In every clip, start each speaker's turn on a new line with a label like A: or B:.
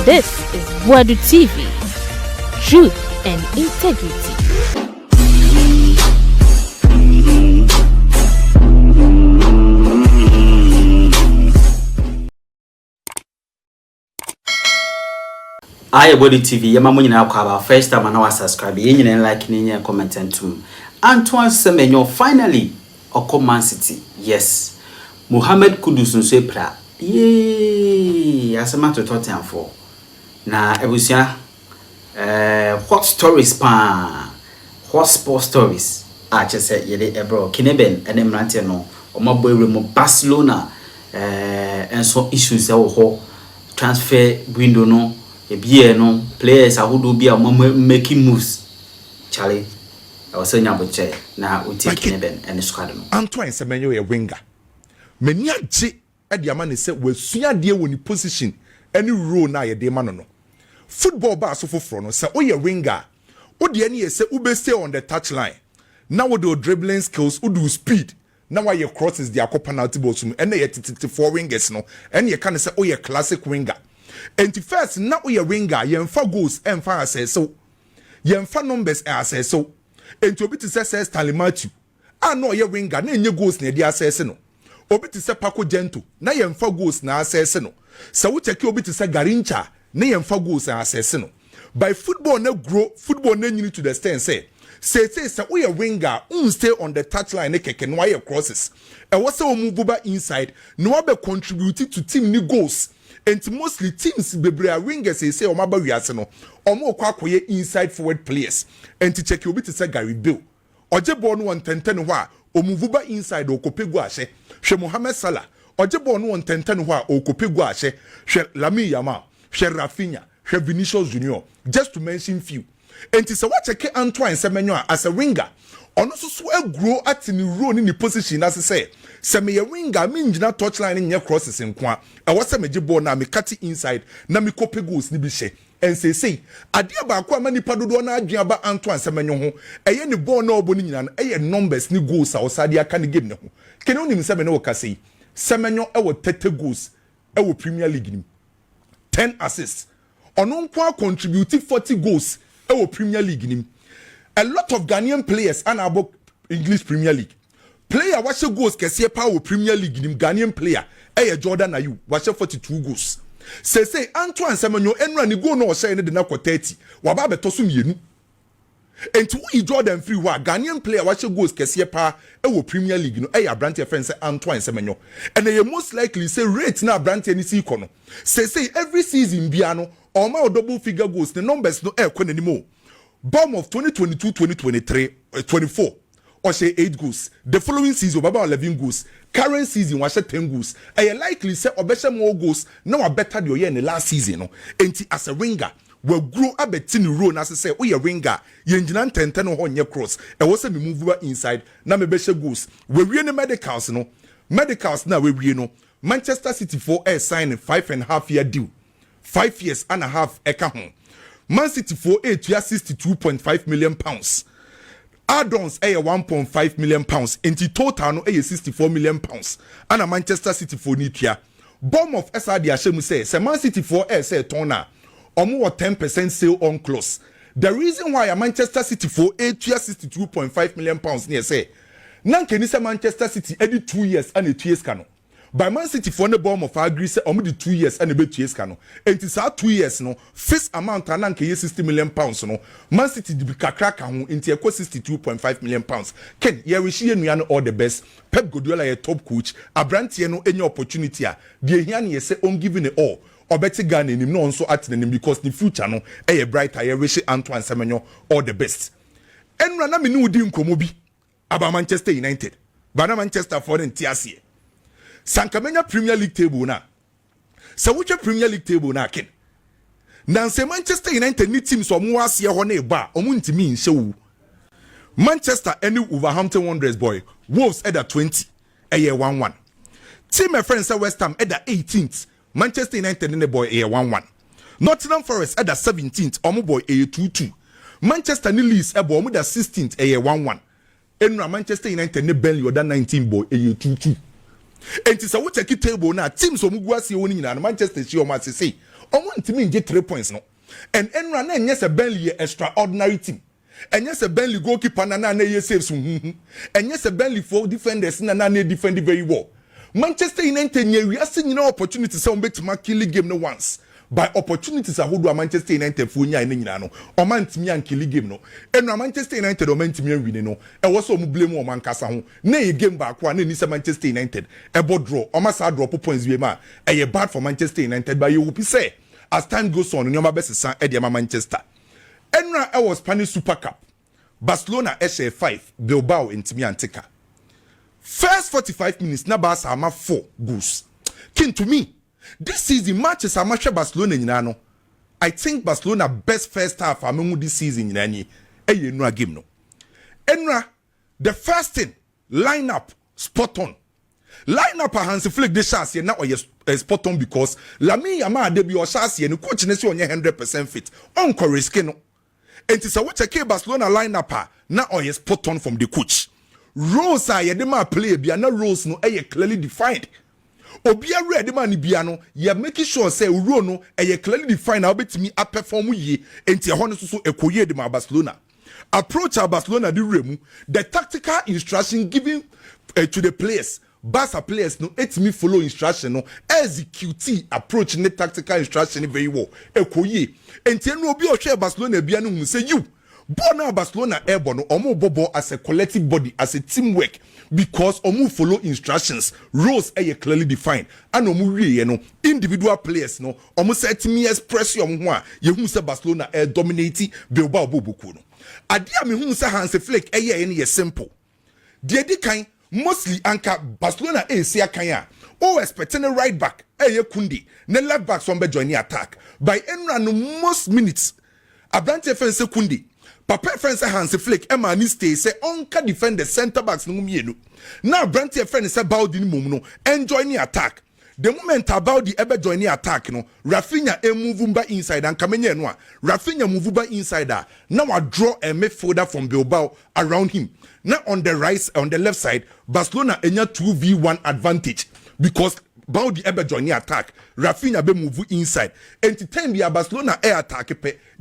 A: This is Boadu TV. Truth and integrity.
B: I Boadu TV. Yama mwenye na kwa first time na wa subscribe. Yenye na like yenye comment and Antoine Semenyo finally Man City. Yes. Mohamed Kudus nso epra. Yee, asema to Tottenham for. Na ebusia hot stories pa. Hot sport stories. Chese yede ebro Kineben ene mrante no. Omabwe mo Barcelona enso issues e wo ho transfer window no. Ebie no players ahodo bia making moves. Charlie I was saying about che na uti Kineben ene squad no.
C: Antoine Semenyo ye winger. Many a G at the man said, well, soon dear when you position any role now, ye demand no. Football bar so for front, say, oh, you're winger. Oh, the any say, ube stay on the touchline. Now, we do dribbling skills, who do speed. Now, why your crosses the penalty box, and they four wingers, no, and you can say, oh, you're classic winger. And first, now, we are winger, you for goals and fire says so. You for numbers, I say so. And to be to say, Stanley Matthew. I know you're winger, then you goes near the assassin. Obi ti se Paco Gento na yemfa goals na asese no se wo check obi ti se Garincha na yemfa goals na asese no by football na grow football na nyini to the stand say we a winger stay on the touchline na keke no why crosses e wo se o move over inside no be contribute to team ni goals and mostly teams bebre wingers say o maba wiase no o mo kwa koye inside forward players and to check obi ti se Gary Bill oje ball no 110 ho a o move over inside o kopegu ahye hwe Mohamed Salah oje ball no 110 ho a o kopegu ahye hwe Lamine Yamal hwe Rafinha hwe Vinicius Junior just to mention few and say what check Antoine Semenyo as a winger ono so grow at ni role ni position as say me a winger me ngina touchline nye crosses nko a wo se meje ball na me cut inside na me kopegu ni bi hye and say ade ba kwa manipa dodo na adwea ba Antoine Semenyo ho eye ni ball na obo ni nyina eye numbers ni goals a osade aka ni game ne ho kene onim Semenyo wo ka sei Semenyo e wo 30 goals e wo Premier League ni 10 assists ono nko contribute 40 goals e wo Premier League ni a lot of Ghanaian players and about English Premier League player what goals kese pa wo Premier League ni Ghanaian player eye Jordan Ayew what 42 goals say Antoine Semenyo enra ni go no o say ne de na ko 30 wa ba beto so mienu enti wo Jordan free wa Ghanaian player wa goals kese pa e wo Premier League no e ya brand friend say Antoine Semenyo and they most likely say rate na brand ni si ko no say every season bia no o ma double figure goals the numbers no e ko nanimo bomb of 2022-2023 24 or say 8 goals. The following season, Baba 11 goals. Current season, was 10 goals. I likely say Obesha more goals. Now better the year in the last season. No, and as a winger, will grow a bit in the row. As I say, we a winger. Yenjinan 10 on your cross. I was a move over inside. Now me besha goals. We really medicals, no medicals. Now we know Manchester City for a signing 5.5 year deal, 5 years and a half. Eka home. Man City for 8 years 62.5 million pounds. Add-ons 1.5 million pounds. Into total no 64 million pounds. And a Manchester City for Nikia. Bomb of SRD Ashemu say Man City for say Tona. Or more 10% sale on close. The reason why a Manchester City for 8 years 62.5 million pounds near say. Nan can say Manchester City every 2 years and a 2 years cano. By Man City for the bomb of agree say only 2 years and a bit 2 years cano. And it's our 2 years no. First amount and nan 60 million pounds no. Man City di crack into a 62.5 million pounds. Ken ye wish you all the best. Pep Guardiola a top coach. A brand no any opportunity. The here say on giving it all. Or better gun in him no also at him because the future no a bright I wish Antoine Semenyo all the best. And rana me no dim komobi about Manchester United. Bana Manchester for den tiasie. Sankamenya Premier League table na. So which Premier League table na ken. Nan se Manchester United ni team so mo asie ho na eba omo ntimi nhyɛ. Manchester any Wolverhampton Wanderers boy. Wolves at the 20 a year 1-1. Team my friends at West Ham at the 18th. Manchester United in the boy a year 1-1. Nottingham Forest at the 17th omo boy a year 2-2. Manchester ni Leeds ebo omo the 16th a year 1-1. Enra Manchester United ni Burnley oda 19 boy a year 2-2. And it's a what take table now. Teams of Muguasi winning and Manchester City or say want to get 3 points no. And Enra na nyɛ sɛ Burnley extraordinary team. And yes, a Burnley goalkeeper na ye saves. And yes, a Burnley for defenders na defend very well. Manchester United we are seeing opportunities some bet to kill game no once. By opportunities a hold Manchester United for nya ni nyina no. O man timi an kill game no. And Manchester United o man timi an win no. E wo so mo blame o man kasa ho. Na ye game back one na ni se Manchester United. E bo draw. O ma sa drop points we ma. E bad for Manchester United but you will be say as time goes on nyoma best san e de Manchester. Enra was Spanish Super Cup. Barcelona SH 5, Bilbao intimi antika. First 45 minutes na Barca ama 4 goals. Kin to me, this season matches ama Barcelona nyina no. I think Barcelona best first half among this season nyina ni eye no game no. Enra, the first thing, lineup spot on. Lineup a Hansi Flick de chance na oye spot on because Lamine Yamal de bi o chance no coach ne se onye 100% fit. On risk no. And it's a what a Barcelona lineup now or is spot on from the coach. Roles are ye ma play be na roles no clearly defined. Obia ready man biano ye making sure say role no clearly defined how bet me a perform ye enti hono so ekoye de ma Barcelona. Approach our Barcelona the remu the tactical instruction given to the players. Barca players no et me follow instruction no execute approach ne tactical instruction very well ekoye enti no obi o hwe Barcelona bia no hu say you born Barcelona airborne no omo bobo as a collective body as a teamwork because omo follow instructions roles clearly defined and omo wie no individual players no omo set me express your ho a ye hu say Barcelona dominate Bilbao boboku no ade a me hu say Hansi Flick ye simple de di kan mostly anka Barcelona sia kanya o expecting a right back Kundi ne left back some be join the attack by Enra no most minutes Abrante fence Kundi Papa fence Hansi Flick Emma stay say onka defend the center backs no mienu now Abrante fence Boadu ni mum no enjoy the attack the moment about the ebe join the attack no Rafinha move by inside and kamenye no Rafinha move by inside now I draw a midfielder from Bilbao around him. Now on the right, on the left side, Barcelona enya 2v1 advantage because Boudi ebe join the attack. Rafinha be move inside. And to time be Barcelona attack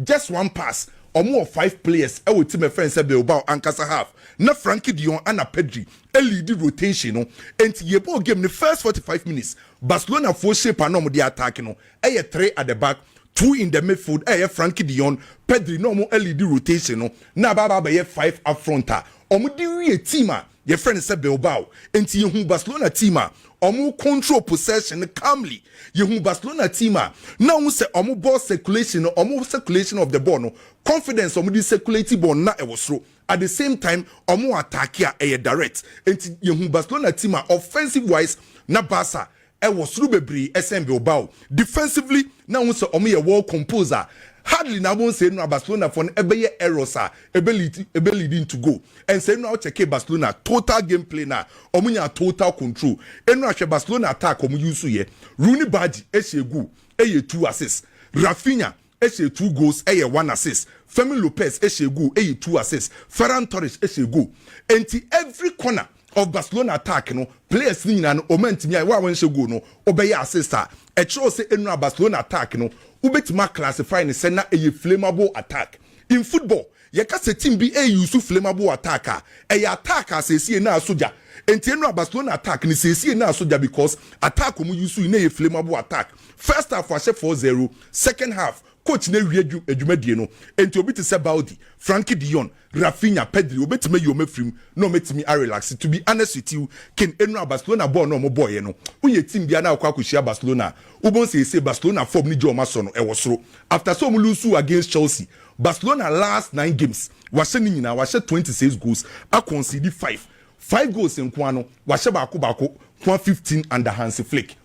C: just one pass or more 5 players. I will team a friend say Bilbao and Casa half. Na Frankie Dion and Pedri. Lead rotation no. And yebo game the first 45 minutes. Barcelona full shape and no the attack no. 3 at the back. 2 in the midfield. Frankie Dion, Pedri no more LED rotation no. Na baba be 5 up front. Omo di wie team your friend say Bilbao enti yehu Barcelona team omo control possession calmly yehu Barcelona team now we say omo ball circulation of the ball no confidence omo di circulating ball na e was through at the same time omo attack here direct enti yehu Barcelona team offensive wise na Barca e was through bebre SM Bilbao defensively now we say omo ye well composer hardly na won say no Barcelona for ebeye errors leading to go and say no check Barcelona total gameplay na omunya total control enu ahwe Barcelona attack omu use ye Rooney Badji eshegu 2 assists Rafinha 2 goals 1 assist Fermin Lopez eshegu 2 assists Ferran Torres eshegu enti every corner of Barcelona attack no players ni na no omentimi wa wan shegu no obeye assist e tro say enu Barcelona attack no ubetima classify ne say na a flammable attack in football ye ka say team be use flammable attack attack as say na soja enti enu Barcelona attack ni say na soja because attack mu use na a flammable attack first half was 4-0 second half coach na wie adwumadie no enti obi te say Boudi Frankie Dion Rafinha Pedri obetima yoma frim no metimi a relax to be honest with you ken enu Barcelona ball no mo boy no uye team bia na akwakohia Barcelona ubon say Barcelona form ni joma so no e wosoro after so lose against Chelsea Barcelona last 9 games wahye ni nyina wahye 26 goals a concede 5 goals nko no wahye baako 15 under Hansi Flick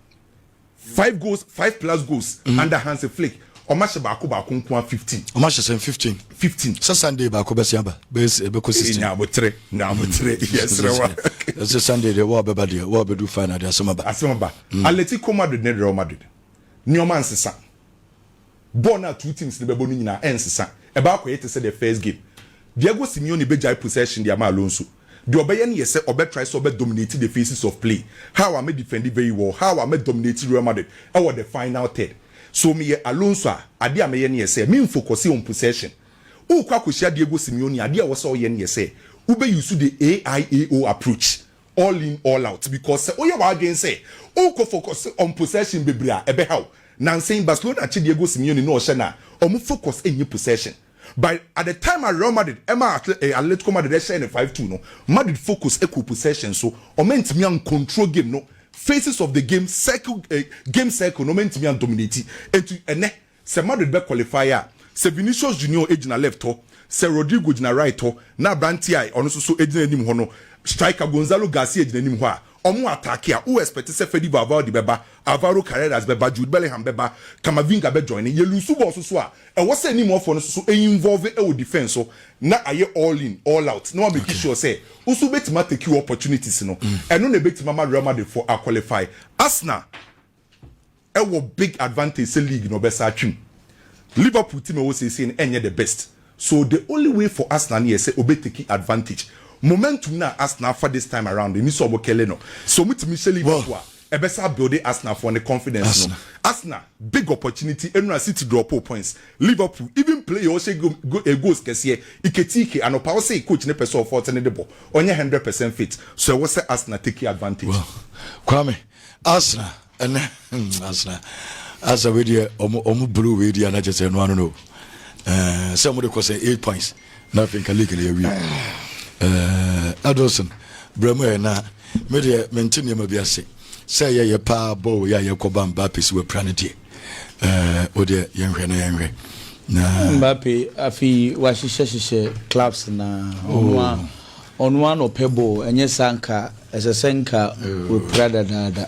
C: 5 goals 5 plus goals under Hansi Flick Omashe baako nko 15
D: Omashe 15 Sunday baako besiaba base ecosystem
C: na botre yes rewa
D: that's Sunday the war beba there war bedu final there asomaba Atletico Madrid ne Real Madrid nyoma nsesa bona 2 teams ne bebo nyina ensesa e ba akwa yete say the first game Diego Simeone bejai possession dia ma Alonso the obeye ne yese try so dominate the phases of play how am defend very well how am dominate Real Madrid the final third
C: so me Alonso ade a me ye ne say me focus on possession o kwa koshia Diego Simeone ade a wo say ye ne say ube use the AIAO approach, all in all out, because oh yeah again say o ko focus on possession bebrea ebe how now saying Barcelona achi Diego Simeone no shena o focus in possession. But at the time at Real Madrid, Atletico Madrid share in 5-2 no. Madrid focus equal possession, so o meant me on control game no. Phases of the game circle no meant me on dominate. And to se Madrid be qualifier. Se Vinicius Junior age na left ho, se Rodrigo na right ho, na Brantia ono so age na nim ho no. Striker Gonzalo Garcia age na nim ho a. Omo attack ya who expect se Fedi Valverde beba, Alvaro Carreras beba, Jude Bellingham beba, Camavinga be join. Ye lusu ball so a. E was say nim for no so involve e defense so na aye all in all out. No one make sure say usu betima take you opportunities no. And no na betima Real Madrid for a qualify. Arsenal e wo big advantage say league no be sa twim. Liverpool team was saying any the best. So the only way for Arsenal is say obe take advantage. Momentum na Arsenal for this time around. Ni so obokele no. So much Michel Liverpool e be sa build Arsenal for the confidence no. Arsenal big opportunity Enra City drop points. Liverpool even play also go goals kese Iketike and opa say coach ne person for ten the ball. Only 100% fit. So we say Arsenal take advantage.
D: Well, Kwame, Arsenal and Arsenal as a video omu blue video na just no no somebody could say 8 points nothing can legally we Adolson Bremo na media maintain ma biase say ye pa bo ya ye ko bamba pesi we planety ode yenhwe na
E: Mbappe afi wa shishe clubs na onwa no pebo enye sanka esesenka we prada dada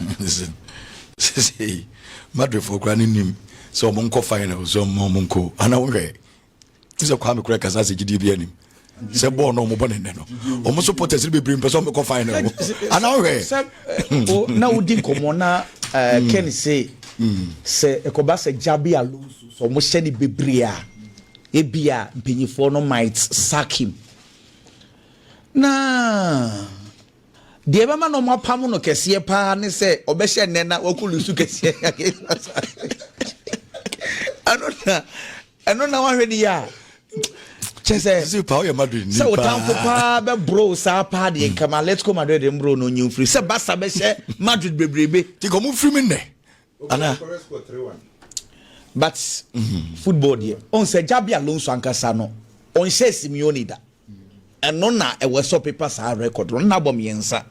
D: say Madrid for granting him so monko final so monko ana we is a kwame correct as a GDB anim say ball no mo bone no o supporters be bring person monko final ana we
E: na udi komo na Ken say ekoba say Jabi Alonso so mo hye ni bebria ebia mpanyifo no might sack him na de ba ma no mo pam no kese pa ne se obehye ne na wakulusu kese anona wa hwedi ya chese
D: si pa o ya Madrid ni
E: pa so tamfo pa be bro sa pa de kama let's go Madrid de bro no nyum free se basa be hye Madrid bebrebe
D: ti ko mu free me ne ana
E: but football there on se Jabi Alonso ankasa no on se Simeone da eno na e we so paper sa record no na bom yensa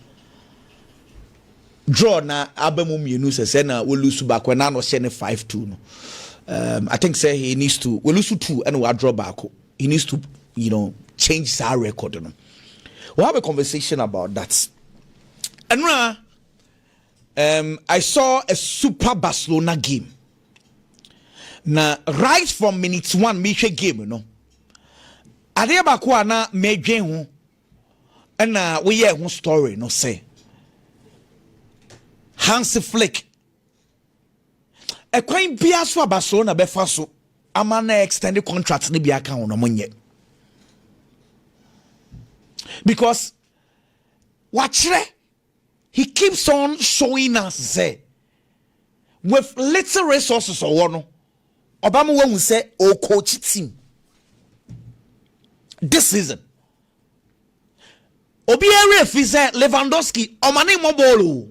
E: draw na abamu mienu se na we lose back when na no share 5-2 no I think say he needs to we lose 2 and we draw back he needs to change our record no we'll have a conversation about that and I saw a super Barcelona game na right from minute 1 me hwe game no ade ba ko ana medwen ho na we ye ho story no say Hansi Flick ekwan bia so Barcelona be fa so ama na extended contract ne bia kan no monye because watchre he keeps on showing us say with little resources or no Obama won say o coach team this season obi ere fi say Lewandowski o mane mo ball.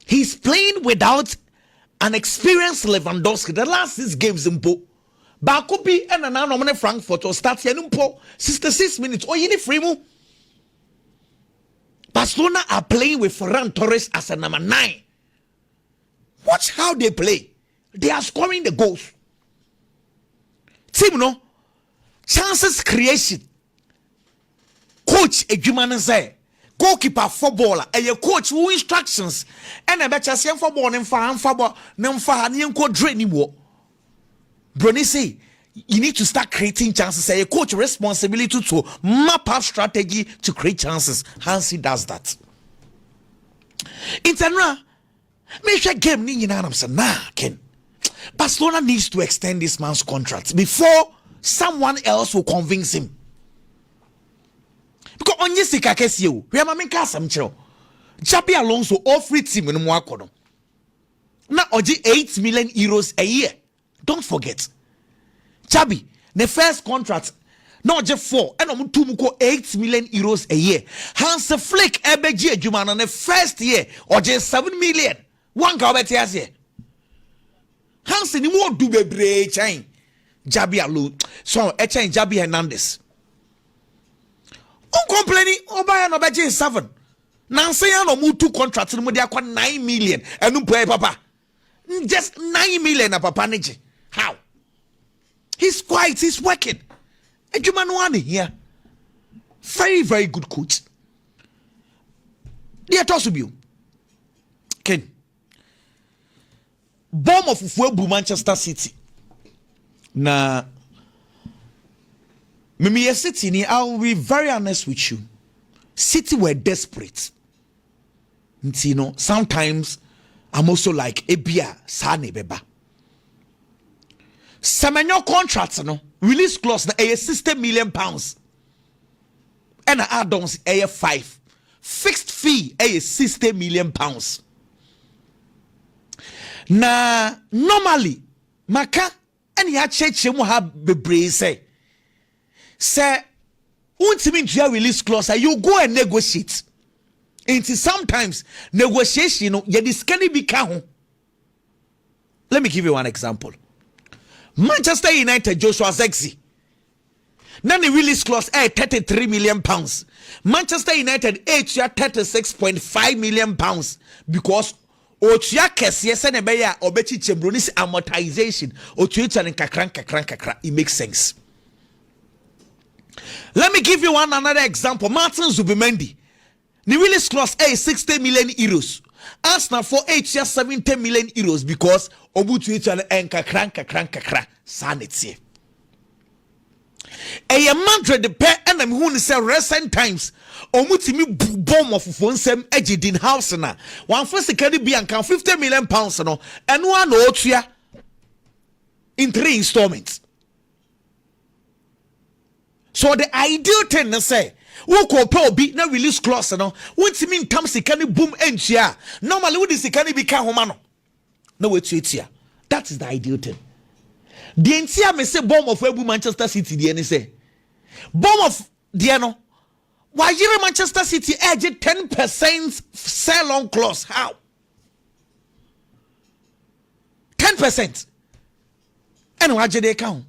E: He's playing without an experienced Lewandowski. The last 6 games in Po. Bakobi and an anomaly Frankfurt or start here in Po. 66 minutes. Oh, you need free move. Barcelona are playing with Ferran Torres as a number 9. Watch how they play. They are scoring the goals. Team no chances creation. Coach Ejumane say. Goalkeeper footballer a coach who instructions and a better same football and football drain wo Brony say you need to start creating chances. A coach responsibility to map out strategy to create chances. Hansi does that. In general, make sure game ni nyina say nah Ken. Barcelona needs to extend this man's contract before someone else will convince him. Because onye sika kesi o we ma menka asam kire Jabi Alonso all free team no mo akono na oji 8 million euros a year. Don't forget. Chabi, the first contract na oji 4 and omutu 8 million euros a year. Hans Flick ebeji ejuma na the first year oji 7 million. One ka obeti ase. Hans ni mo du bebre chain. Jabi alu. So chain Jabi Hernandez. On complaining obaya no beji 7. Nancy no mu 2 contracts no mo dey akwa 9 million. Enu pay papa. Just 9 million na papa neje. How? He's quiet, he's working. Ejuma no one here. Very, very good coach. Dear Tosubiu. Ken. Bomb of Fuebu Manchester City. Na Mimi City ni, I will be very honest with you. City were desperate. You know, sometimes I'm also like Ebia Sane Beba. Semenyo contracts no release clause na £60 million. And add-ons 5. Fixed fee £60 million. Na normally maka any ha cheche mu ha bebre say untimi release clause you go and negotiate. Until sometimes negotiation you discani be ho. Let me give you one example. Manchester United Joshua Zexi. Now the release clause £33 million. Manchester United £36.5 million because Otua kesiye se ne beya obechi chembronis amortization otua ne kakran it makes sense. Let me give you another example. Martin Zubimendi. The release clause €60 million. Arsenal for 70 million euros because obutu and kakran sanity. A mandre de pair and who say recent times omutimi bomb of fonsem ejidin house na one first can be and can £50 million no and one otria in 3 installments. So the ideal thing to say wo ko be na release clause no won't mean tam sikani boom enchia normally wo sikani be ka homa no na wetuetia. That is the ideal thing. The entire me say bomb of Webu Manchester City the any say bomb of the no why you Manchester City edge 10% sell on clause. How 10% and why they count?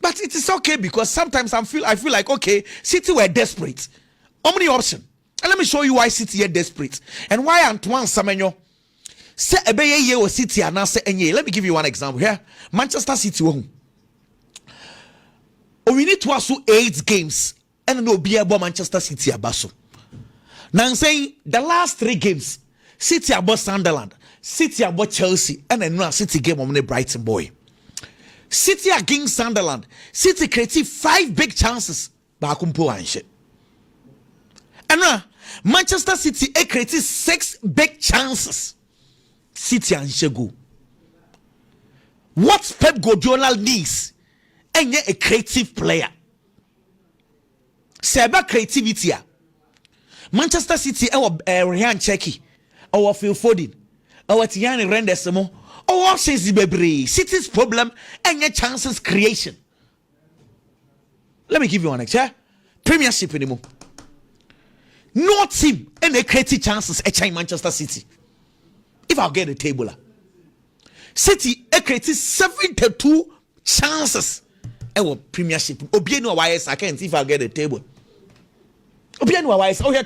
E: But it is okay because sometimes I feel like okay, City were desperate. How many options? And let me show you why City are desperate and why Antoine Semenyo say ebeye ye o City and say enye. Let me give you one example here. Manchester City we need to ask 8 games and no be about Manchester City abaso. Now I'm saying the last 3 games City about Sunderland, City about Chelsea and then City game on the Brighton boy. City against Sunderland. City created 5 big chances. Bakumpo and shit. And now Manchester City created 6 big chances. City and Shegu. What Pep Guardiola needs and a creative player. Seba creativity. Manchester City our Ryan Cheki, our Phil Foden, our Tiani Rendesemo. Our options bebre. City's problem and your chances creation. Let me give you one example. Premiership anymore. No team and they create chances at Manchester City. If I'll get a table. City created 72 chances. Premiership. Obieno wise I can't if I'll get a table. Obieno wise oh here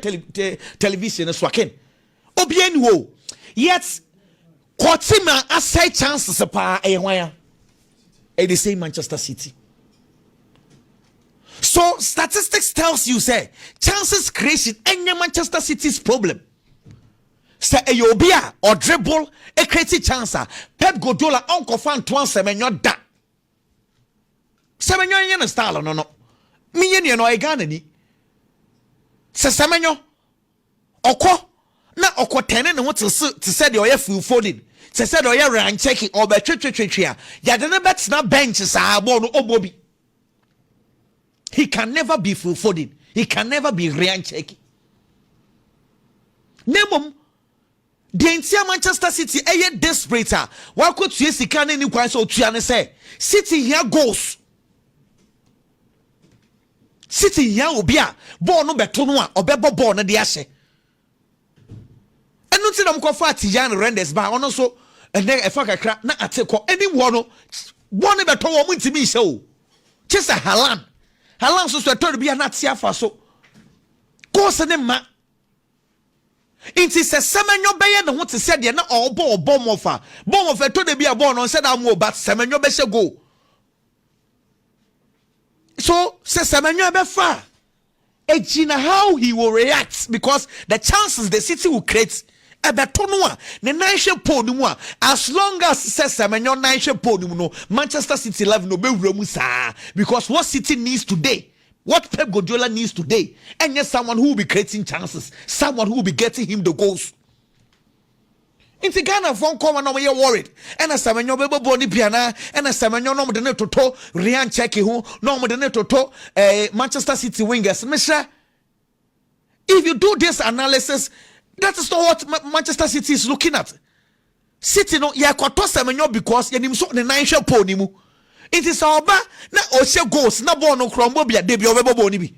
E: television so I can. Obieno yet Kotima aside chances pa the same Manchester City. So statistics tells you say chances creation and Manchester City's problem. Say Ayobia or dribble a creative chance. Pep Guardiola Uncle Antoine Semenyo da. Semenyo yen style no. Me yen no egana ni. Se Semenyo oko na oko tene ne what to say the oya full folding. Se said oya ran checking or be tria. Ya de bet na bench sa no obobi. He can never be full folding. He can never be Ryan checking. Nemum the entire Manchester City eye desperate. Why could you see can any kwan so tuane say City here goes. City here obi a ball no beto no a obebo ball na de ahye. Enu ti na mko fa Tijan Renders ba ono so ene efa kakra na ateko any one no one beto wo mu ntimi hye o. Chesa Haaland so so to be na tia fa so. Ko se ne ma Inti se Semenyo beye ne ho te se de na obo mofa to de bia ball no se da mo but Semenyo be se go. So se Semenyo be fa ejina how he will react because the chances the City will create ebeto no a ne nanshe po no mu a as long as se Semenyo nanshe po no mu no Manchester City level no be wura mu saa because what City needs today, what Pep Guardiola needs today, and yes, someone who will be creating chances, someone who will be getting him the goals. Into Ghana phone call and you're worried. And a Semenyo bebo boni piana, and a Semenyo no de toto Rian Cheki who no de toto Manchester City wingers. Misha, if you do this analysis, that is not what Manchester City is looking at. City no ya kwato Semenyo because ya nimso ne nanshe po ni mu. It is our ba na oshe goals na ball no krombo bia de bia obebo ni bi.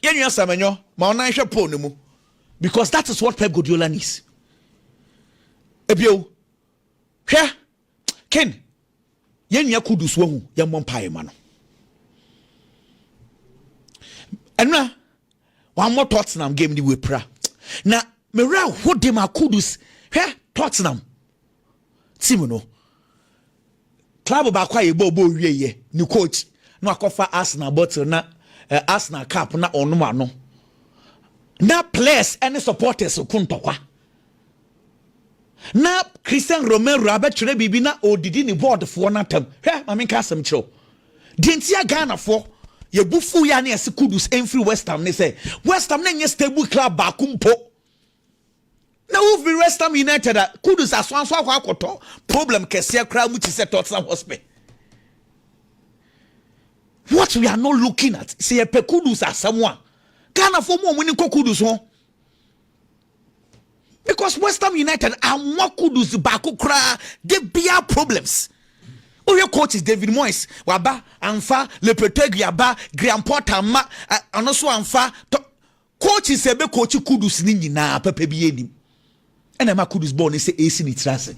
E: Yenua Semenyo ma ona hwe po ni mu because that is what Pep Guardiola needs. Ebio hwe Ken yenua Kudus wo hu ye mompa ma no. Enra one more Tottenham game ni we pra. Na mera ho de ma Kudus hwe Tottenham team no. Club ba kwa yebo wieye ni coach no akofa Arsenal bottle na Arsenal cap na onu ano na players and supporters kuntokwa na Christian Romero abetwere bibi na odidi ni board fo na tam hwe ma menka asem kiro dentia Ghana fo ye bufu ya na ese Kudus enfri West Ham ne say West Ham na nye stable club ba kumpo na who be West Ham United Kudus aswanso akwakoto problem kese kra mu ti se Tottenham Hotspur. What we are not looking at say a Kudus asamwa Ghana for mo wini ko Kudus ho because West Ham United and more Kudus baako kra they bear problems. Your coach is David Moyes waba amfa Le Petegui aba Graham Potter ma anoso amfa coach is ebe coach Kudus ni nyina papa bi enim. And I'm a Kudus born is AC ni trase.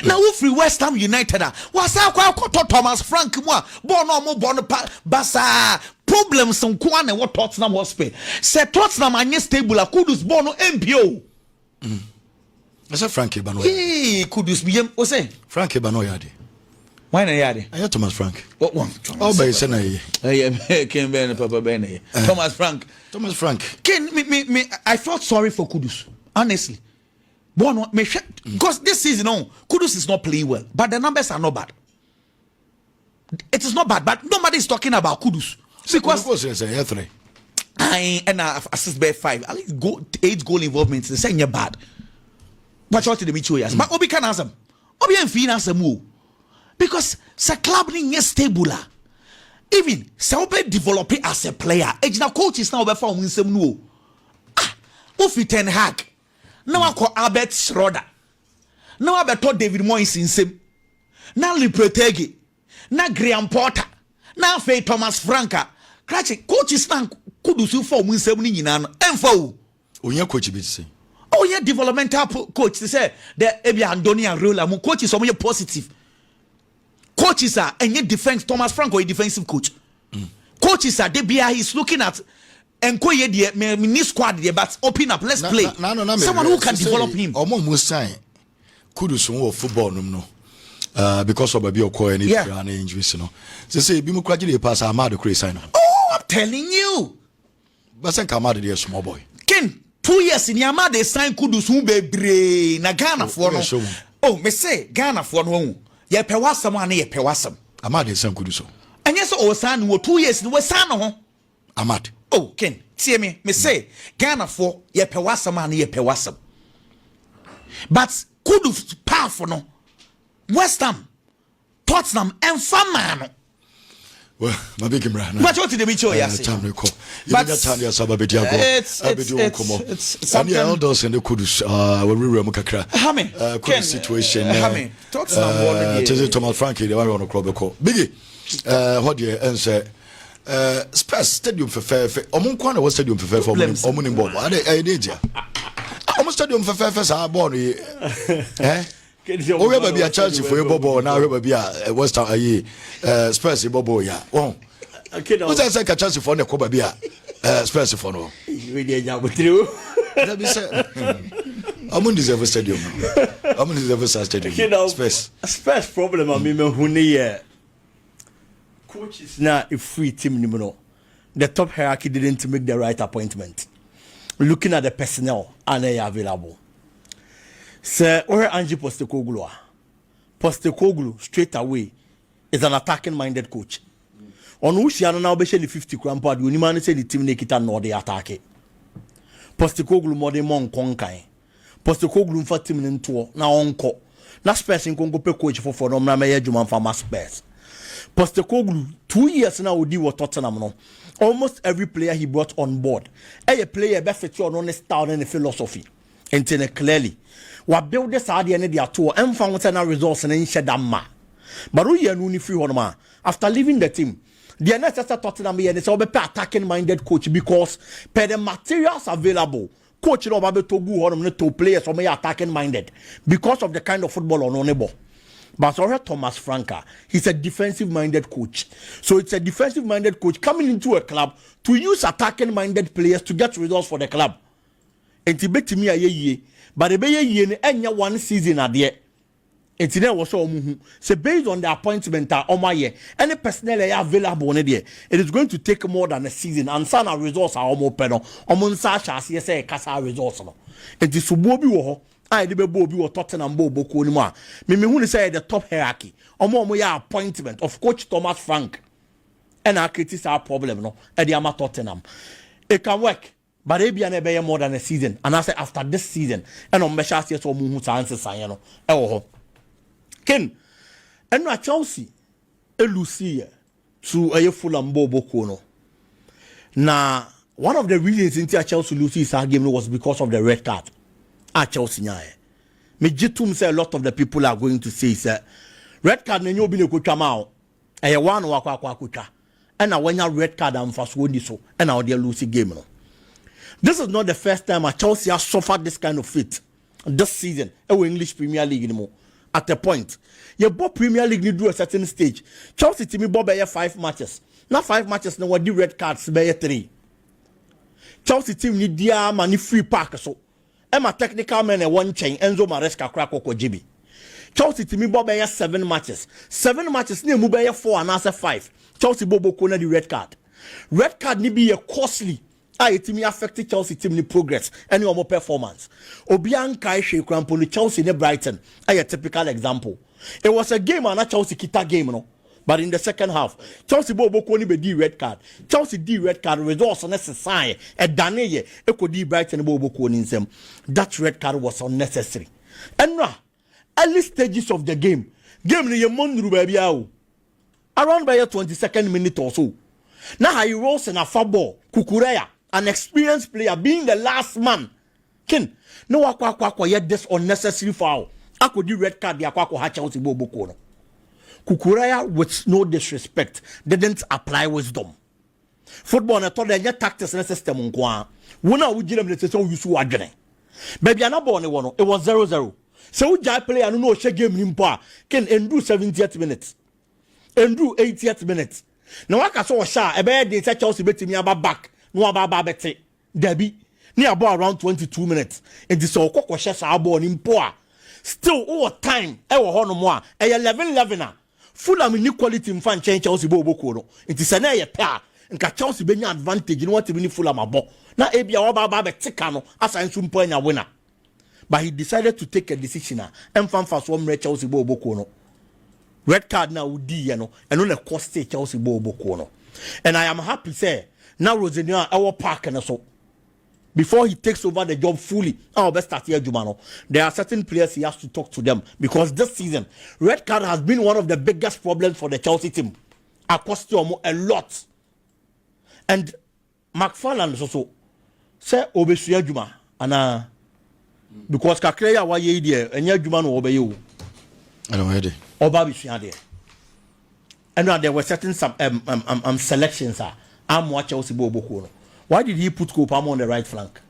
E: Now who free West Ham United was kwa Thomas Frank mo born no mo born basa problems some kwa na what Tottenham Hotspur. Say Tottenham anye stable Kudus born no MPO.
D: I said Frank Ebano.
E: Hey Kudus bi o say
D: Frank Ebano yade.
E: Why na yade?
D: I Thomas Frank.
E: What one?
D: Oh by say na ye.
E: Ken Ben Papa Ben. Thomas Frank. Ken me I felt sorry for Kudus honestly. Because this season, Kudus is not playing well, but the numbers are not bad. It is not bad, but nobody is talking about Kudus. Because I assist by 5, at least 8 goal involvements. They say you're bad. But what did the Michu yes? But Obi can answer. Obi and Fina answer move because the club is stable. Even so, Obi develop it as a player. Ejina coach is now over from some new. Ofi Ten Hag. Now I call Albert Schroeder. Now I beto David Moyes in sim. Now Le Petegui. Now Graham Potter. Now Faye Thomas Franka. Cratchit coach is now Kudus you for win 70 nan. And for
D: Onya coach be say.
E: Oh yeah, developmental coach. They say the Ebi Andoni and Rola. Mo coach is somewhere positive. Coaches are and yet defense Thomas Franco a defensive coach. Coaches are DBI he's looking at. And mini squad there, but open up. Let's play. Someone who can develop him.
D: Almost sign. Kudus won football no. Because of baby okoye any injuries no. Say bi mu kwaje dey pass Amado Crazy sign.
E: Oh, I'm telling you.
D: But say Amado dey small boy.
E: Ken 2 years in Amado dey sign Kudus who bebre na Ghana for no. Oh, me say Ghana for no. Ye pe wasam ana ye pe wasam.
D: Amado dey sign Kudus.
E: And yes o sign wo 2 years no we sign no.
D: Amado.
E: Oh, Ken, see me say Ghana for ye pe wasam and ye pe wasam. But Kudus powerful no. West Ham, Tottenham, and Famano.
D: Well, my big brand.
E: But what did the bicho yes?
D: Time to call.
E: But
D: It's something. Elders and the Kudus. When we were Mukakra. Kudus situation. Thomas Frankie, the one on the club. Biggie. What do you answer? Spurs Stadium for fair. Omunkwana was stadium for fair for Omunim Bob. I did ya. Almost stadium for fair. I born. Eh? Oh, we have a chance for your bobo now. We have a West Ham Spurs bobo. Yeah. Oh, what's that? A chance for the Cobabia Spurs for no. That be said. I'm on deserve a stadium. I'm on deserve a stadium.
F: Spurs problem. I mean, who coach is not a free team. The top hierarchy didn't make the right appointment. Looking at the personnel and they are available. Sir, or Angie Postecoglou straight away is an attacking minded coach. On who she now be 50 crampa, you man say the team Nikita nor the attack. Postecoglou more than mon conkai. Postecoglou for team in tour now onco. Na Spurs in Congo pe coach for na me Juman for Spurs. Postecoglou 2 years now with Tottenham no. Almost every player he brought on board. A player be fit on the style and the philosophy. And clearly. What build this idea and their tour and found certain results and Shadama. But we are only free on man. After leaving the team, the necessary Tottenham and it's all attacking minded coach because per the materials available, coach no babe to go on to players or may attacking minded because of the kind of football on ball. But so Thomas Franca, he's a defensive minded coach. So it's a defensive minded coach coming into a club to use attacking minded players to get results for the club. And to bet me a year. But the bay yen enya 1 season at the and today was so based on the appointment on my year any personnel available on it is going to take more than a season and some results are almost penal on such as say casa results no it is subobi wo I the bobi wo Tottenham bobo ko ni ma me hu say the top hierarchy omo ya appointment of coach Thomas Frank and I criticize our problem no e dey am Tottenham it can work. But it be more than a season. And I say after this season, and on measure yes or muhu chance sayano. Ken, and na Chelsea, a Lucia to a Fulham Bobo Kono. Now, one of the reasons into Chelsea Lucy's game was because of the red card at Chelsea. Me jitum say a lot of the people are going to say sir, red card na nyobi ne kwatwa ma e one wakwa kwatwa. And when you red card am fast won so, and now they Lucy game no. This is not the first time Chelsea has suffered this kind of fate this season. English Premier League anymore. At a point, your Bob Premier League need do a certain stage. Chelsea team Bob 5 matches. Not 5 matches. Now what the red cards by 3. Chelsea team need dia money free pack so. Emma technical man and 1 chain Enzo Maresca crack or GB. Chelsea team Bob 7 matches. 7 matches near Mubaya 4 and answer 5. Chelsea Bobo corner the red card. Red card need be a costly. It affected Chelsea team in progress and your performance. Obian Kai Shekrampo Chelsea in Brighton. A typical example. It was a game and a Chelsea kita game, no. But in the second half, Chelsea Bobo Koni be D red card. Chelsea D red card results unnecessary. A Daneye Eko D Brighton Bobo Koni them. That red card was unnecessary. And now, early stages of the game ni Yemon baby around by your 22nd minute or so. Now he rolls in a football, Kukureya. An experienced player being the last man. Ken, no akwa yet this unnecessary foul. I could do red card the akwa Chelsea Bobo Kono. Kukuraya, with no disrespect, didn't apply wisdom. Football, I thought they had tactics and system on Kwa. Wuna would give them the system you saw again. Baby, I'm not born one. It was 0-0. So Jai play and no share game in pa. Ken endure 70th minutes. Endure 80th minutes. Now I saw a shot. A bad day Chelsea bet me about back. No about bete Debbie near about around 22 minutes and this all cock was our born in poor still over time ever honomoa a 11-11 full of inequality in fan change Chelsea Bobo Kono it is an air pair and Chelsea be advantage in what to be full of my ball now Abia Baba Tikano as I soon point a winner but he decided to take a decision and fan fast one Chelsea Bobo Kono red card now D and on a cost Chelsea Bobo Kono and I am happy say now Rosenio our park and so before he takes over the job fully our best start here Jumano there are certain players he has to talk to them because this season red card has been one of the biggest problems for the Chelsea team cost you a lot. And McFarland also say obesua adwuma ana because kakra ya waye die enya adwuma no obeye wo.
E: I don't hear it.
F: Oba besua de. And now there were certain some selections am watch Chelsea Boboku. Why did he put Kopama on the right flank?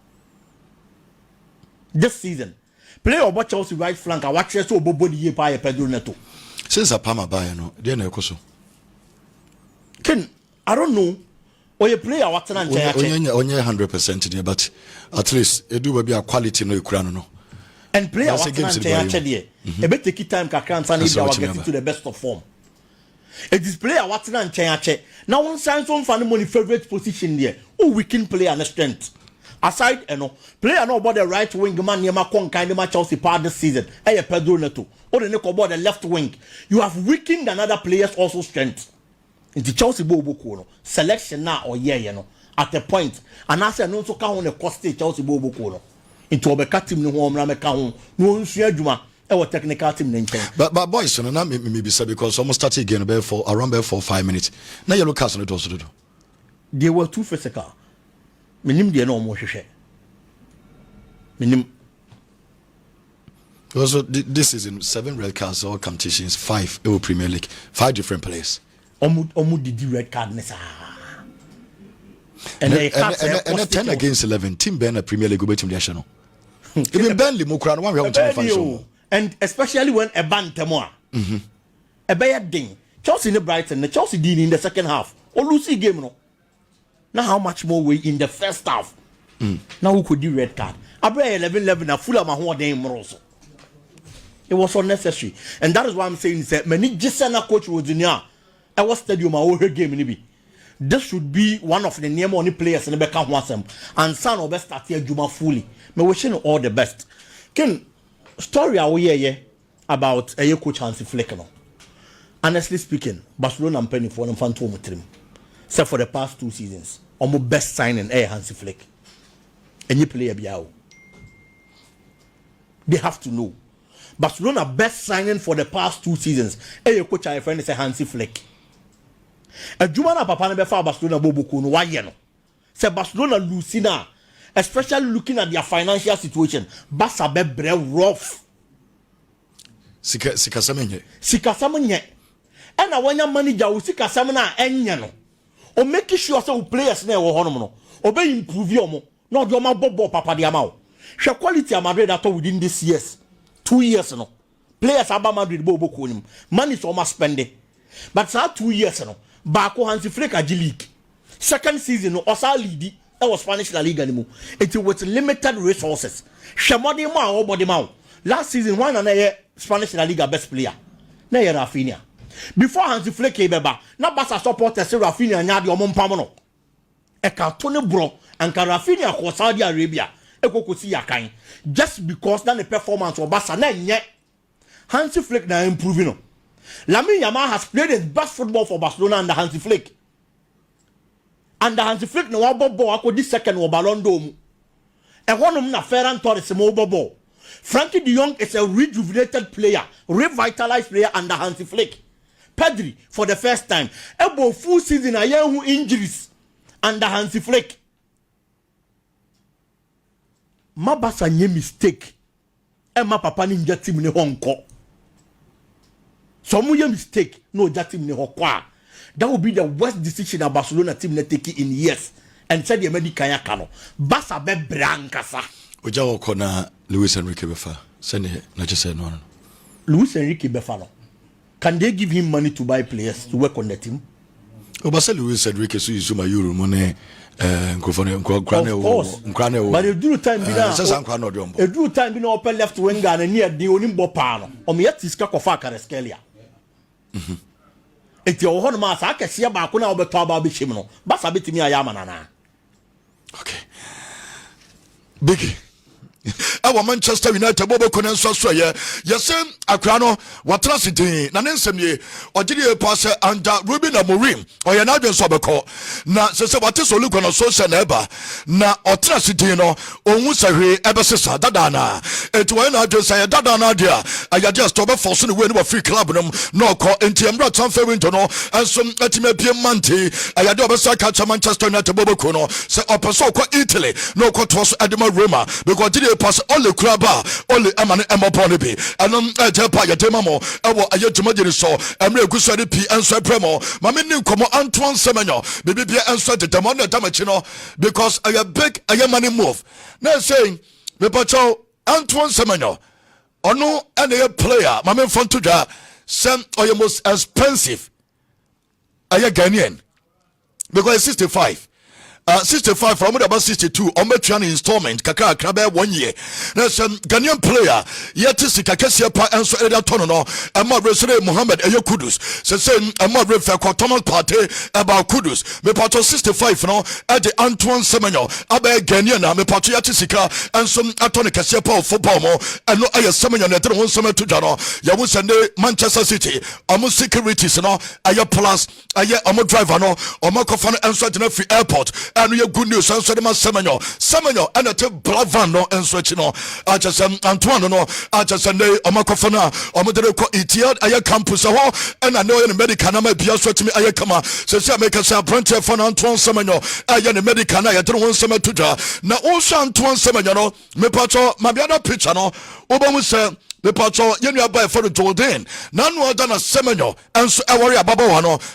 F: This season, play about Chelsea right flank. I watch so Bobo the by Pedro Neto.
E: Since a Pama buy no, they no koso.
F: Ken, I don't know. Or you play a Watson and
E: only 100% there, but at least it do be a quality no Ukraine no.
F: And play a Watson and Chayache. A bit take time Kakran San get to the best of form. A display a Watson and Chayache. Now one signs on fan money favorite position there. Oh, we can play and strength. Aside, play about the right wing man near Macon kind of Chelsea part this season. Hey, Pedro Neto. Or the Nico about the left wing. You have weakened another player's also strength. Into Chelsea Bobo selection now or at the point. And I said, no, so count on the cost Chelsea Bobo into a cat team no home, Ramacon, no Juma, our technical team.
E: But boys, so now maybe say because almost started again for around for 5 minutes. Now you look at it also do.
F: They were too physical. Minim de no mo hwehwe. Minim.
E: Also this is in 7 red cards all competitions, 5 Euro Premier League, 5 different players.
F: Omu did red card nessa. And
E: 10 against 11 team Ben a Premier League team there no. Even Burnley mo kra no one we have to find.
F: And especially when a ban temoa. A bad thing. Chelsea in Brighton, the Chelsea did in the second half. Or Lucy game no. Now how much more we in the first half? Now who could do red card? Abra 11-11 na full of my whole damn also. It was unnecessary. And that is why I'm saying that many Gisena coach was in here. I was stadium our game in be. This should be one of the near money players in the back of and son of best start here Juma fully. Me wishing all the best. Ken story away about a coach Hansi Flick no. Honestly speaking, Barcelona and penny for them phantom trim. Except for the past 2 seasons, almost best signing Hansi Flick. Any player biao. They have to know. Barcelona best signing for the past 2 seasons. Coach I friend is Hansi Flick. A Jumana Papa never found Barcelona Boboku no why no. Say Barcelona Lucina, especially looking at their financial situation. Barca be rough.
E: Sika
F: Samenye. And a one manager who sika samena enyano. O make sure say players na wo hono no. O be improve your mo. No do ma bobo papa dia ma. Hwe quality of Madrid at within this years. 2 years no. Players aba Madrid bobo ko nim. Money so ma spend. But sa 2 years no. Baako Hansi Flick agi league. Second season no osa lead e was Spanish La Liga nimu. It with limited resources. Hwemode ma obode ma. Last season one na Spanish La Liga best player. Na Rafinha. Before Hansi Flick beba, na Barca supporters say Rafinha nya de omompam no. E ka to ne bro, and ka Rafinha ko Saudi Arabia. E kokosi yakan. Just because na the performance of Barca na nye. Hansi Flick na improving no. Lamine Yamal has played his best football for Barcelona under Hansi Flick. Under Hansi Flick no ball akodi second wo Ballon d'Or mu. E honum na Ferran Torres mo ball. Frankie de Jong is a rejuvenated player, revitalized player under Hansi Flick. Pedri for the first time. Ebo full season a year who injuries under Hansi Flick. Mabasa nye mistake. Emma papa ni nja team ne honko. So mu ye mistake no ja team ne hokwa. That would be the worst decision a Barcelona team ne take in years. And said the American yakano. Basa be brankasa.
E: Oja woko na Luis Enrique befa. Send na just say no.
F: Luis Enrique befa no. Can they give him money to buy players to work on the team?
E: Obasa Luis Enrique so use my euro money
F: of course. But you do time be now. You do time be now upper left winger and near the onimbo pano. Yet is kakofa Kareskelia. It's your own mass. I can see about kuna obeto about bishimno. Basa biti mi ayama na.
E: Okay. Biggie.
D: Our Manchester United Bobo Conenso Soye, Yasem Akrano, Watrasiti, Nanesemi, or did you pass under Ruben Amorim, or Yanadian Sobako? Na says what is look on a social neighbor, na Otrasitino, or Musari, Ebasisa, Dadana, it when I just say Dadana, dear, I just over forcing the win of a free club, no call into Embraton Ferrintono, and some Etimapian Manti, I had over catch Manchester United Bobo Cono, say Opasoko Italy, no court Edema Roma, because did you pass all the crabba, all the Amman Emma Ponibi, and Tepa Yatemamo, our Ayatumadi so, and real good study P and so premo, Mammy new come Antoine Semenyo, baby answer the Demona Damachino, because I have big I am money move. Now saying, the patrol Antoine Semenyo, or no any player, Mammy Fontuja, send or your most expensive. I am Ghanaian because 65. 65 from about 62 on Metrian installment Kaka Krabe 1 year. There's a Ghanaian player yet to see Kakasia Pa and so Tono and my Resere Mohammed Ayo Kudus. So saying a more refer Thomas Party about Kudus. Me part 65 no at the Antoine Semenyo Abe Ghanaian me part Yatisika and some Atoni Kasia Pa football mo and no Aya Semenyo Netan one summer to Jano. Yawu send Manchester City Amu securities no Aya plus Aya Amu driver no Omo Kofano and so free airport. And we have good news. And so the man Semenyo, and a black van no and switch no. I just Antoine no. I just send Omakofana, Omodereko Itiad, Aya campus, and I know in the medical number be also to me Ayakama. So I make us a branch for Antoine Semenyo. I am the medical. I don't want some to now also Antoine Semenyo no. Me pacho, my other picture no. Obamu say. The patrol, you know, by for the Jordan. None more than a Semenyo, and so I worry about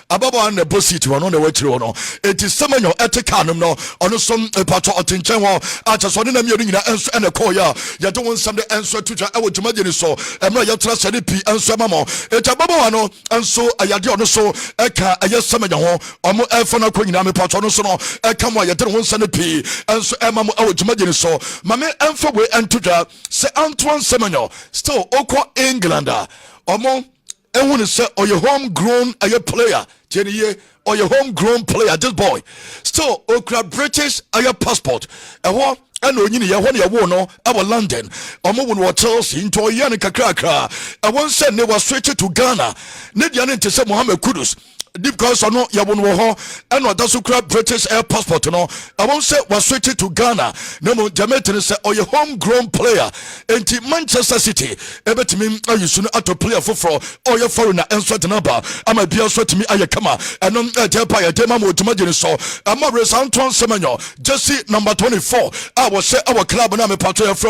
D: Ababa and the Bossy to one on the way to one. It is Semenyo at the canum, no, on some patrol at Tinchamo, I just want to name and a koya. You don't want some answer to I would imagine so. And my trust any P and Samamo. It's a Babano, and so I had on so Eka, I just Semenyo, or more Elfona Queen, I'm a patron, so no, I come where you don't want some P, and so Emma, I would imagine so. Mamma and for way and to say Antoine Semenyo, still. Okwa Englander, Omo, and when you say, or your homegrown, a player, Jenny, or your homegrown player, this boy, still, Okra British, a your passport, and what? And when you want our London, Omo when what Chelsea into Yanika Krakra, I once said they were switched to Ghana, Nidian to say Mohammed Kudus. Because I know Yabon Woho and what does grab British air passport, no. I won't say was switched to Ghana. No more Jamaican say, or your homegrown player into Manchester City. Ever to me, are you soon out to play for or your foreigner and sweat number? I might be also to me, I come and on a tepaya demo to imagine so. I'm a Antoine Semenyo, Jesse number 24. I will say our club and I'm a part of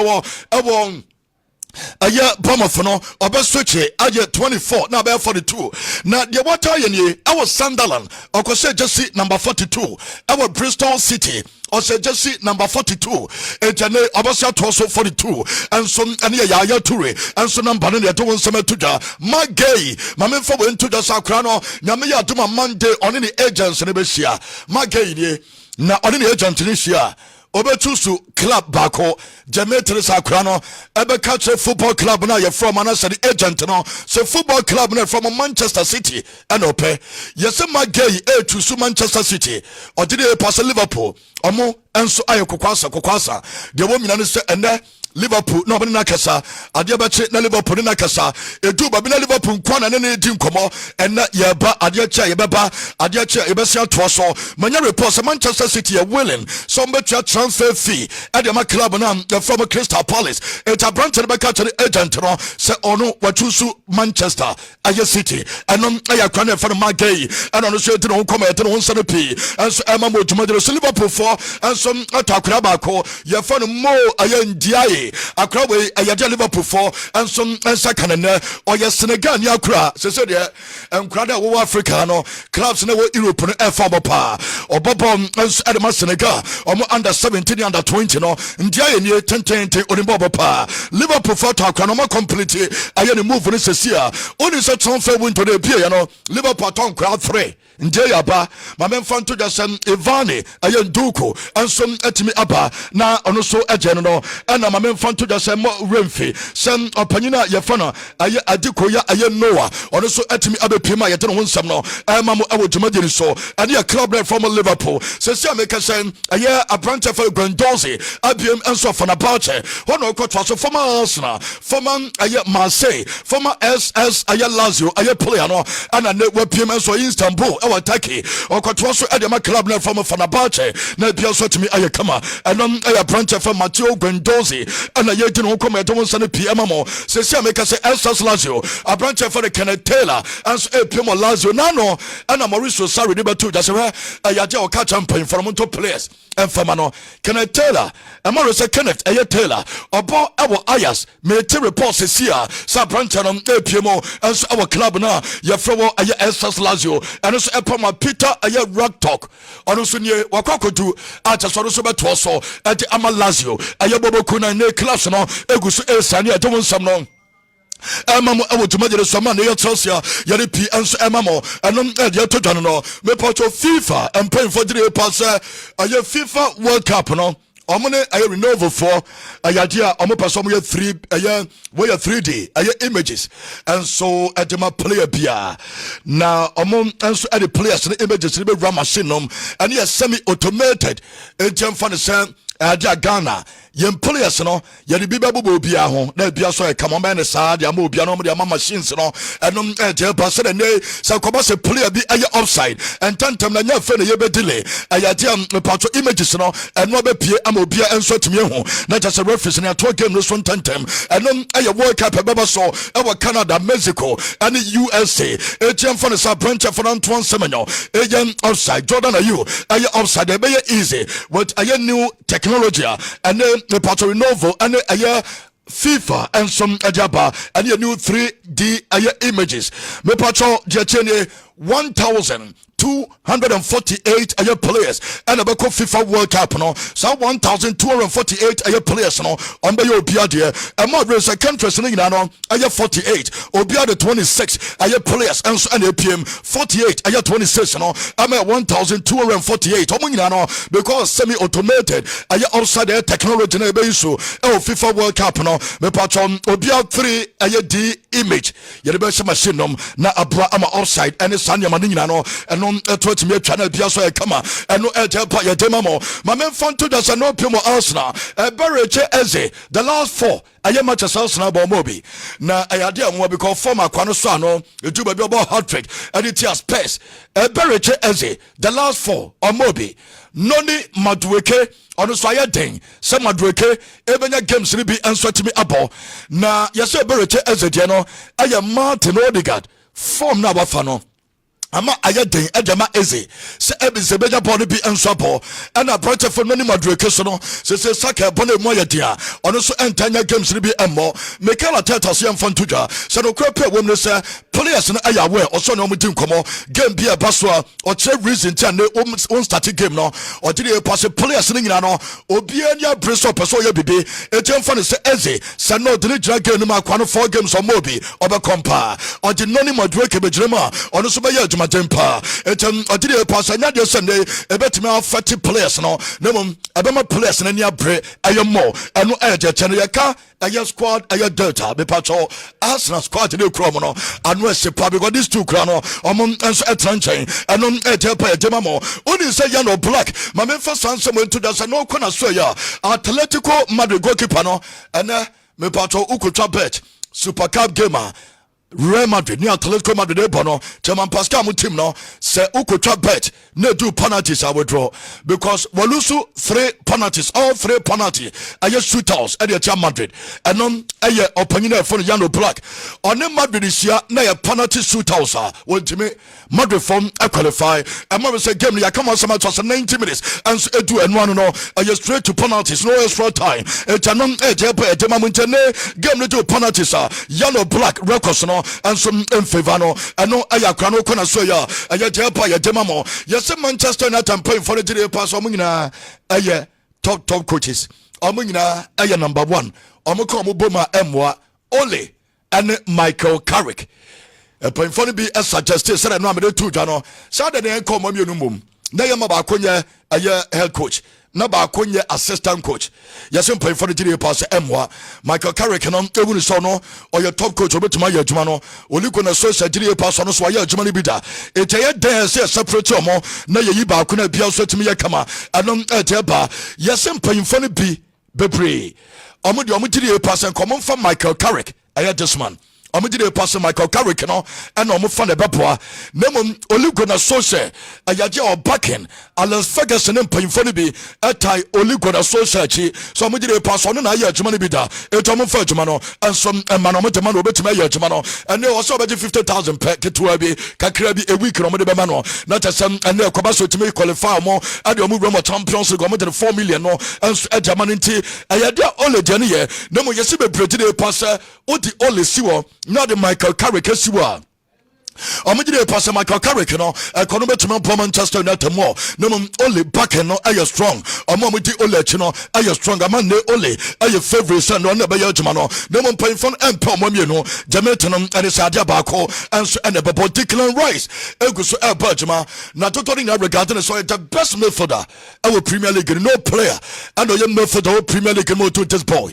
D: I won't. A year Bomofono, or best switch, I get 24, now bear 42. Now, the water in our Sunderland, or could say just number 42, our Bristol City, or say just number 42, and Jane Abasia Torso 42, and some and Yaya Ture, and so number the Don Semetuja, my gay, my men for went to the Sacrano, Namia Duma Monday on any agents in Abesia, my gay, now on any agent in Asia. Obetusu club bako Jamaican Sacrano ebe catch football club na ye from an the agent no so football club na from Manchester City and ope yes ma gay to su Manchester City or did they pass Liverpool omo enso aye kokwasa de wo mina no se ene Liverpool no be na kasa ade ba che na Liverpool na kasa edu ba be na Liverpool kwana na na di nkomo ena ye ba ade che ye beba ade che ye be sia to so manya report Manchester City are willing some better transfer fee at the club na from Crystal Palace it a branch be catch the agent no say ono watusu Manchester aye City and aye kwana for my gay and ono say no come et no nsane p and so ema mo djuma de Liverpool for and some atakura ba ko ye for mo aye ndiaye akra we ayade Liverpool for and some second or yes Senegal ni akra se so de nkra da wo Africa no clubs na wo Europe no e fa pa obobom and Senegal under 17 under 20 no ndia ye 10 onimbo pa Liverpool for akra no ma complete aye ni move ni sesia oni se transfer win to the pia no Liverpool ton crowd 3 nje yaba ma memfa nto dwa sɛ Ivani ɛyɛ Nduku nso atimi aba na ɔno so agye no ɛna ma memfa nto dwa sɛ Remfi sɛ ɔpanyina yɛfa no ɛyɛ Adikoya ɛyɛ Noah ɔno so atimi abɛpiem a yɛde no ho nsɛm no ɛma mo ɛwɔ dwumadini so ɛne yɛ club from Liverpool sɛsi a meka sɛ ɛyɛ abrante fɛ Guendouzi abiem nso Fenerbahce ɔno ɔkɔtoa so former Arsenal former ɛyɛ Marseille former SS ɛyɛ Lazio ɛyɛ player no ɛna ne wapiem nso Istanbul ɛwɔ Turkey ɔkɔtoa so ɛde ma club from Fenerbahce na bia so tumi ayɛ kama ɛnom ɛyɛ abrante fɛ Matteo Guendouzi ɛna yɛdi no ho kɔma ɛde ho nsa no pii ɛma mo sɛsi a meka sɛ SS Lazio abrante fɛ Kenneth Taylor nso ɛpiem wɔ Lazio nano ɛna Mauricio Sarri de bɛto gya sɛ ɛyɛ agye a ɔka kyɛ mpanyimfo no monto players ɛmfama no Kenneth Taylor ɛma sɛ Kenneth ɛyɛ Taylor ɔbɔ ɛwɔ Ajax mete report sɛsi a sɛ abrante no ɛpiem nso ɛwɔ club no a yɛfrɛ wɔ ɛyɛ SS Lazio ɛno so ɛpama Peter ɛyɛ Ragtok ɔno so nie wakɔ akɔdu akyɛ sɛ ɔno so bɛtoɔ so ɛde ama Lazio ɛyɛ Boboku na ne clubs no ɛgu so ɛsane ɛde wo nsɛm no ɛma mo ɛwɔ dwumadie so ma ne yɛ Chelsea yɛde pii nso ɛma mo ɛnom ɛde ɛto dwa no mepɔtɔ FIFA mpanyimfo gyere pa sɛ ɛyɛ FIFA World Cup no ɔmo ne ɛyɛ Renova for ɛyade a ɔmo pɛ sɛ ɔmo yɛ 3D ɛyɛ images ɛnso ɛde ma player bia na ɔmo nso ɛde players ne images ne bɛwura machine nom ɛne yɛ semi automated ɛnti ɛmfa ne sɛ ɛde Ghana yɛn players no yɛde bi bɛbobɔ obiara ho na bia so ɛka mo bɛn ne saa de ama obiara no de ama machines no ɛnom ɛde ba sɛ ne sɛ kɔba sɛ player bi ɛyɛ offside ɛntantam na nya fɛ ne yɛ bɛ delay ɛyade mpato images no ɛno bɛpie ama obiara nso atumi ho na kyɛ sɛ referees ne ato game no so ntantam ɛnom ɛyɛ World Cup ɛbɛba so ɛwɔ Canada, Mexico ɛne USA ɛtiɛm fa ne sa branch for Antoine Semenyo ɛyɛ offside Jordan Ayew ɛyɛ offside ɛbɛyɛ easy with ɛyɛ new technology ɛne the Puerto Novo and a FIFA and some ajaba and your new 3D images. Me patrol Jachene 1,248 players and about FIFA World Cup no so 1,248 players no on the Obiade and more race countries in no 48 Obiade 26 players and APM 48 26 no I'm at 1,248 no because semi-automated outside the technology na so FIFA World Cup no me patron Obiade 3 D image yɛde bɛhyɛ machine nom na abra ama offside ɛne sanya ma nyina no ɛno ɛto me atwa na bia so ɛkama ɛno ɛte pa yɛde ma mo ma memfa nto da sɛ no pimo Arsenal ɛbɛreche eze the last 4 ɛyɛ matches Arsenal bɔ mobi na ɛyade amoa because former kwano so ano edu ba bi ɔbɔ hat-trick ɛde tia Spurs ɛbɛreche eze the last 4 ɔmobi Noni Madueke ɔno so ayɛ den sɛ Madueke ebenya games ni bi enso timi abɔ na yɛsɛ ɛbɛreche eze deɛ no ɛyɛ Martin Odegaard form na wafa no ama ayɛ den ɛdɛma eze sɛ ɛbise bɛnya bɔ no bi enso abɔ ɛna branch for Noni Madueke so no sɛ saka bɔ no mu ayɛ den ɔno so ɛntanya games ni bi ɛmmɔ Mikel Arteta so yɛmfa ntodwa sɛ no kura pɛ wɔm no sɛ players no ɛyɛ aware ɔsɔ ne ɔmo di nkɔmɔ game bi ɛba so a ɔkyerɛ reason tia ne on start game no ɔde ne pass players no nyina no obiara nya brace up so ɔyɛ bibi ɛkyɛm fa ne sɛ eze sɛ no de ne gyina game no ma kwa no 4 games ɔmo bi ɔbɛkɔmpa ɔde Noni Madueke bɛgyina mu a ɔno so bɛyɛ adwumaden pa ɛkyɛm ɔde ne pass anya deɛ sɛ ne ɛbɛtumi afɛte players no na mmom ɛbɛma players no ani abrɛ ɛyɛ mmɔ ɛno ɛyɛ kyɛkyɛ no yɛka ɛyɛ squad ɛyɛ delta bepatɔ Arsenal squad ne kura mo no ano ɛsepa because these two kura no ɔmo nso ɛtena nkyɛn ɛno ɛkyɛ pa ɛgyema mo oni sɛ yɛn black ma memfa saa nsɛm nto da sɛ na ɔkɔ na so yɛ Atletico Madrid goalkeeper no ɛnɛ mepatɔ ukotwa bet Super Cup gamer Real Madrid ni Atletico Madrid ebono German Pascal mu team no se ukotwa bet na do penalties I withdraw because walusu 3 penalties all 3 penalty aye shootouts e de Madrid enom aye opanyina efo Yano Black on Madrid isia na ye penalty shootouts a wontimi Madrid form qualify and we say game ya come on some 90 minutes and edu enu no aye straight to penalties no extra time e tanom e je pa e ma muntene game no do penalties a Yellow Black records no and some in favor no eno aya krano kona so ya aya jepa ya dema mo yes Manchester United playing for the day pass omo nyina aya top coaches omo nyina aya number 1 omo ko omo boma emwa Ole and Michael Carrick mpanyinfo no bi suggest sɛ no amede tu dwa no saa de ne nkɔ mamienu mom na yɛ ma baako nyɛ ɛyɛ head coach na baako nyɛ assistant coach yɛsɛ mpanyinfo no gyere pa sɛ ɛmmoa Michael Carrick no ɛwunu sɛ no ɔyɛ top coach obɛtumi ayɛ adwuma no oliko na so sɛ gyere pa so no so ayɛ adwuma no bi da ɛkyɛ yɛ dɛn sɛ separate ɔmo na yɛyi baako na bia so atumi yɛ kama ɛno ɛkyɛ ba yɛsɛ mpanyinfo no bi bebree ɔmo de ɔmo gyere pa sɛ nkɔmɔ mfa Michael Carrick ɛyɛ this man ɔmo gyere pa sɛ Michael Carrick no ɛna ɔmo fa ne bɛboa na mmom Oligona Solskjaer ɛyagye ɔbacken Alex Ferguson ne mpanyinfo no bi ɛtae Oligona Solskjaer akyi so ɔmo gyere pa sɛ ɔno na ayɛ adwuma no bi da ɛtɔ ɔmo fa adwuma no ɛnso ɛma no ɔmo dema no obɛtumi ayɛ adwuma no ɛne ɔsɛ ɔbɛgye 50,000 pɛ ketewa bi kakra bi a week na ɔmo de bɛma no na kyɛ sɛ ɛne ɛkɔba so tumi qualify ɔmo ɛde ɔmo wura mo Champions League ɔmo de 4 million no ɛnso ɛgya ma no nti ɛyɛ de Ole deɛ no yɛ na mmom yɛsi bebree gyere pa sɛ wode Ole si wɔ na de Michael Carrick asi wɔ ɔmegyere pa sɛ Michael Carrick no ɛkɔ no bɛtumi mpɔ Manchester United mɔ na mmom Ole backen no ɛyɛ strong ɔmɔmodi Ole akyi no ɛyɛ strong ama ne Ole ɛyɛ favourite sɛ no ɔne ɛbɛyɛ adwuma no na mmom mpanyinfo no ɛmpɛ ɔmɔ mmienu Jamaican no ɛne sɛ adeɛ baako ɛnso ɛne ɛbɛbɔ Declan Rice ɛgu so ɛbɔ adwuma na totɔ ne nyinaa regard ne sɛ ɔyɛ the best midfielder ɛwɔ Premier League no player ɛna ɔyɛ midfielder wɔ Premier League no ɔto this boy